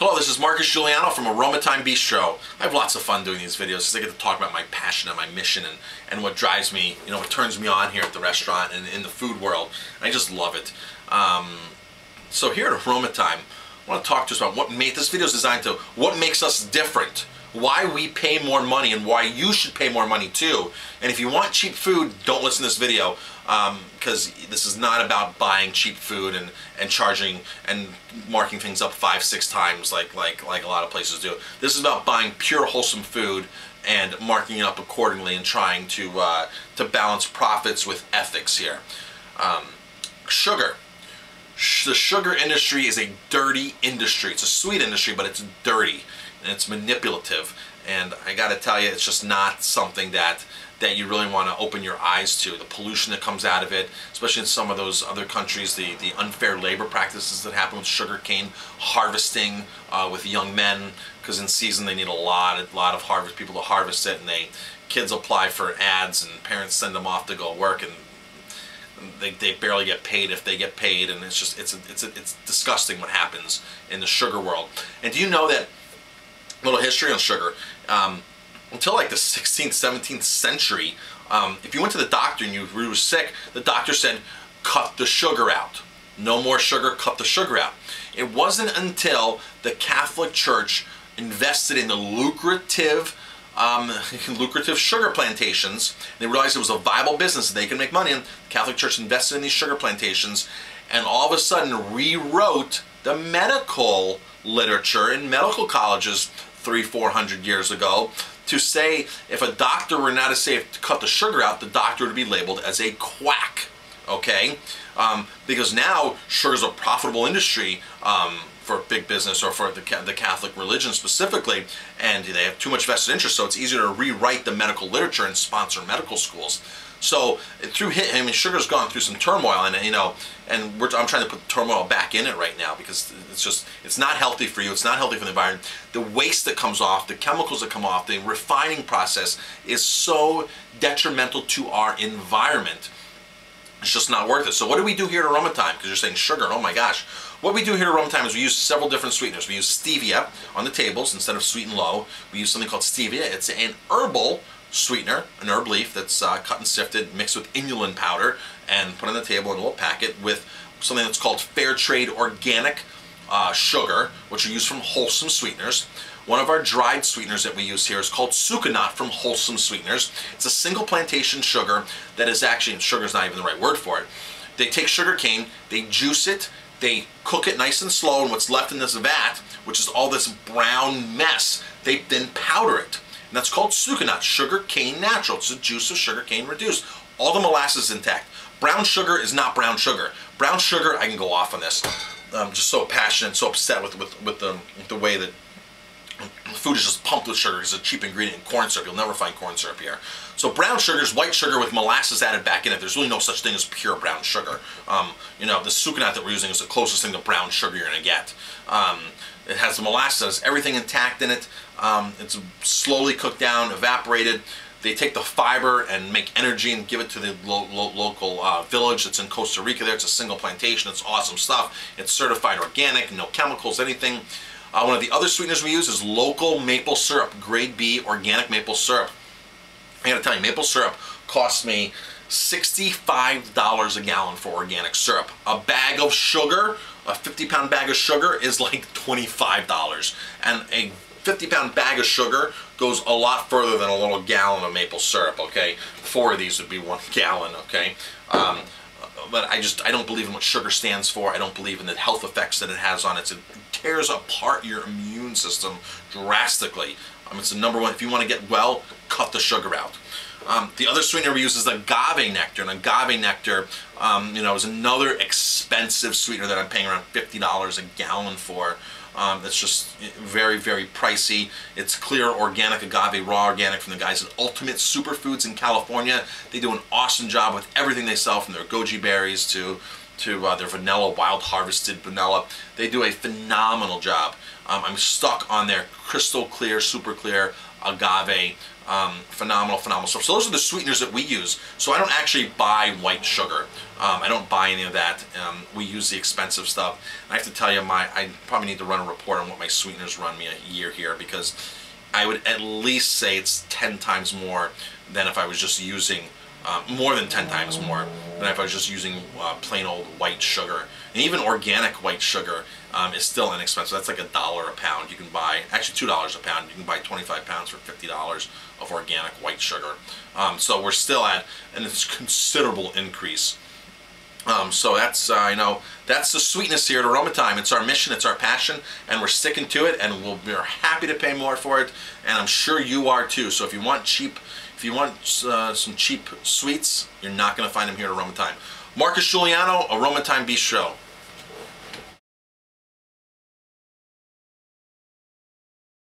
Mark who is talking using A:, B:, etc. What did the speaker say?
A: Hello, this is Marcus Guiliano from Aroma Thyme Bistro. I have lots of fun doing these videos because I get to talk about my passion and my mission and what drives me, what turns me on here at the restaurant and in the food world. I just love it. So here at Aroma Thyme, I want to talk to us about this video is designed to what makes us different, why we pay more money and why you should pay more money too. And if you want cheap food, don't listen to this video because this is not about buying cheap food and charging and marking things up 5-6 times like a lot of places do. This is about buying pure wholesome food and marking it up accordingly and trying to balance profits with ethics here. Sugar. The sugar industry is a dirty industry. It's a sweet industry, but it's dirty and it's manipulative. And I got to tell you, it's just not something that you really want to open your eyes to. The pollution that comes out of it, especially in some of those other countries, the unfair labor practices that happen with sugarcane harvesting with young men, because in season they need a lot of people to harvest it, and kids apply for ads and parents send them off to go work, and they barely get paid if they get paid, and it's disgusting what happens in the sugar world. And do you know that, little history on sugar, until like the 16th, 17th century, if you went to the doctor and you were sick, the doctor said, cut the sugar out. No more sugar, cut the sugar out. It wasn't until the Catholic Church invested in the lucrative sugar plantations. They realized it was a viable business that they could make money in. The Catholic Church invested in these sugar plantations and all of a sudden rewrote the medical literature in medical colleges 300-400 years ago to say if a doctor were not to say to cut the sugar out, the doctor would be labeled as a quack, okay? Because now sugar is a profitable industry for big business or for the Catholic religion specifically, and they have too much vested interest, so it's easier to rewrite the medical literature and sponsor medical schools. So sugar's gone through some turmoil, and I'm trying to put turmoil back in it right now because it's not healthy for you. It's not healthy for the environment. The waste that comes off, the chemicals that come off, the refining process is so detrimental to our environment. It's just not worth it. So what do we do here at Aroma Thyme? Because you're saying sugar, and oh my gosh. What we do here at Aroma Thyme is we use several different sweeteners. We use stevia on the tables instead of sweet and low. We use something called stevia. It's an herbal sweetener, an herb leaf that's cut and sifted, mixed with inulin powder, and put on the table in a little packet with something that's called fair trade organic sugar, which are used from wholesome sweeteners. One of our dried sweeteners that we use here is called Sucanat from Wholesome Sweeteners. It's a single plantation sugar that is actually, and sugar is not even the right word for it. They take sugar cane, they juice it, they cook it nice and slow, and what's left in this vat, which is all this brown mess, they then powder it. And that's called Sucanat, sugar cane natural. It's the juice of sugar cane reduced. All the molasses intact. Brown sugar is not brown sugar. Brown sugar, I can go off on this. I'm just so passionate, so upset with the way that food is just pumped with sugar. It's a cheap ingredient in corn syrup. You'll never find corn syrup here. So brown sugar is white sugar with molasses added back in it. There's really no such thing as pure brown sugar. The Sucanat that we're using is the closest thing to brown sugar you're going to get. It has the molasses, everything intact in it. It's slowly cooked down, evaporated. They take the fiber and make energy and give it to the local village that's in Costa Rica there. It's a single plantation. It's awesome stuff. It's certified organic, no chemicals, anything. One of the other sweeteners we use is local maple syrup, grade B organic maple syrup. I gotta tell you, maple syrup costs me $65 a gallon for organic syrup. A bag of sugar, a 50-pound bag of sugar is like $25. And a 50-pound bag of sugar goes a lot further than a little gallon of maple syrup, okay? 4 of these would be 1 gallon, okay? But I don't believe in what sugar stands for. I don't believe in the health effects that it has on it. It tears apart your immune system drastically. It's the #1. If you want to get well, cut the sugar out. The other sweetener we use is Agave Nectar, and Agave Nectar, is another expensive sweetener that I'm paying around $50 a gallon for. It's just very, very pricey. It's clear organic agave, raw organic from the guys at Ultimate Superfoods in California. They do an awesome job with everything they sell, from their goji berries to their vanilla, wild harvested vanilla. They do a phenomenal job. I'm stuck on their crystal clear, super clear agave. Phenomenal stuff. So those are the sweeteners that we use. So I don't actually buy white sugar. I don't buy any of that. We use the expensive stuff. And I have to tell you, I probably need to run a report on what my sweeteners run me a year here, because I would at least say it's 10 times more than if I was just using, more than 10 times more than if I was just using plain old white sugar. And even organic white sugar is still inexpensive. That's like $1 a pound. You can buy, actually $2 a pound. You can buy 25 pounds for $50 of organic white sugar. So we're still at a considerable increase. So that's, I know, that's the sweetness here at Aroma Thyme. It's our mission, it's our passion, and we're sticking to it, and we're happy to pay more for it, and I'm sure you are too. So if you want some cheap sweets, you're not going to find them here at Aroma Thyme. Marcus Guiliano, Aroma Thyme Bistro.